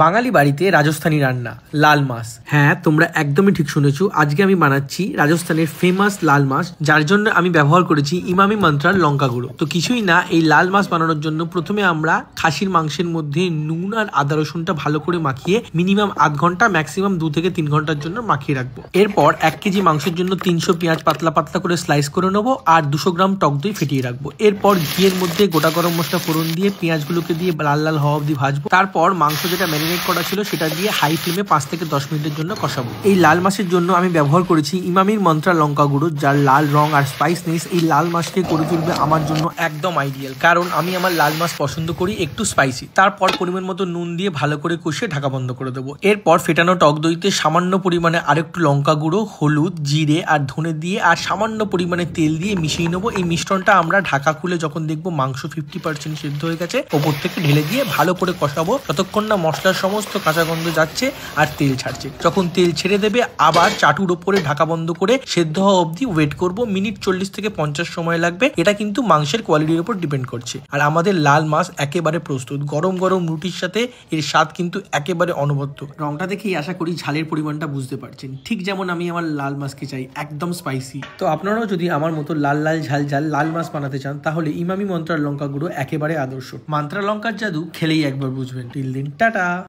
বাঙালি বাড়িতে রাজস্থানী রান্না লাল মাছ। হ্যাঁ, তোমরা একদমই ঠিক শুনেছো। আজকে আমি বানাচ্ছি রাজস্থানের ফেমাস লাল মাছ, যার জন্য আমি ব্যবহার করেছি ইমামি মন্ত্রার লঙ্কা গুঁড়ো। তো কিছুই না, এই লাল মাছ বানানোর জন্য প্রথমে আমরা খাসির মাংসের মধ্যে নুন আর আদা রসুনটা ভালো করে মাখিয়ে মিনিমাম আধ ঘন্টা, ম্যাক্সিমাম 2 থেকে 3 ঘন্টার জন্য মাখিয়ে রাখবো। এরপর 1 কেজি মাংসের জন্য 300 পেঁয়াজ পাতলা পাতলা করে স্লাইস করে নেবো আর 200 গ্রাম টক দই ফেটিয়ে রাখবো। এরপর ঘিয়ের মধ্যে গোটা গরম মশলা ফোড়ন দিয়ে পেঁয়াজগুলোকে দিয়ে লাল লাল হওয়া অবধি ভাজবো। তারপর মাংস যেটা ম্যারিনেট করা ছিল সেটা দিয়ে হাই ফ্লেমে 5 থেকে 10 মিনিটের জন্য কষাবো। এই লাল মাছের জন্য আমি ব্যবহার করেছি ইমামির মন্ত্রা লঙ্কা গুঁড়ো, যার লাল রং আর স্পাইসনেস এই লাল মাছকে করে তুলবে আমার জন্য একদম আইডিয়াল, কারণ আমি আমার লাল মাছ পছন্দ করি একটু স্পাইসি। তারপর পরিমাণ মতো নুন দিয়ে ভালো করে কষিয়ে ঢাকা বন্ধ করে দেবো। এরপর ফেটানো টক দইতে সামান্য পরিমাণে আরেকটু লঙ্কা গুঁড়ো, হলুদ, জিরে আর ধনে দিয়ে আর সামান্য পরিমাণে তেল দিয়ে মিশিয়ে নেবো। এই মিশ্রণটা আমরা ঢাকা খুলে যখন দেখবো মাংস 50% সিদ্ধ হয়ে গেছে, ওপর থেকে ঢেলে দিয়ে ভালো করে কষাবো যতক্ষণ না মশলার সমস্ত কাঁচা গন্ধ যাচ্ছে আর তেল ছাড়ছে। যখন তেল ছেড়ে দেবে আবার চাটুর ওপরে ঢাকা বন্ধ করে সেদ্ধ হওয়া অবধি ওয়েট করবো। মিনিট 40 থেকে 50 সময় লাগবে। এটা কিন্তু মাংসের কোয়ালিটির উপর ডিপেন্ড করছে। আর আমাদের লাল মাছ একেবারে প্রস্তুত। গরম গরম রুটির সাথে এর স্বাদ কিন্তু একেবারে অনবদ্য। রংটা দেখেই আশা করি ঝালের পরিমাণটা বুঝতে পারছেন, ঠিক যেমন আমি আমার লাল মাছকে চাই একদম স্পাইসি। তো আপনারাও যদি আমার মতো লাল লাল ঝাল ঝাল লাল মাছ বানাতে চান তাহলে ইমামি মন্ত্রার লঙ্কা গুঁড়ো একেবারে আদর্শ। মন্ত্রা লঙ্কার জাদু খেলেই একবার বুঝবেন। টিল দিন, টাটা।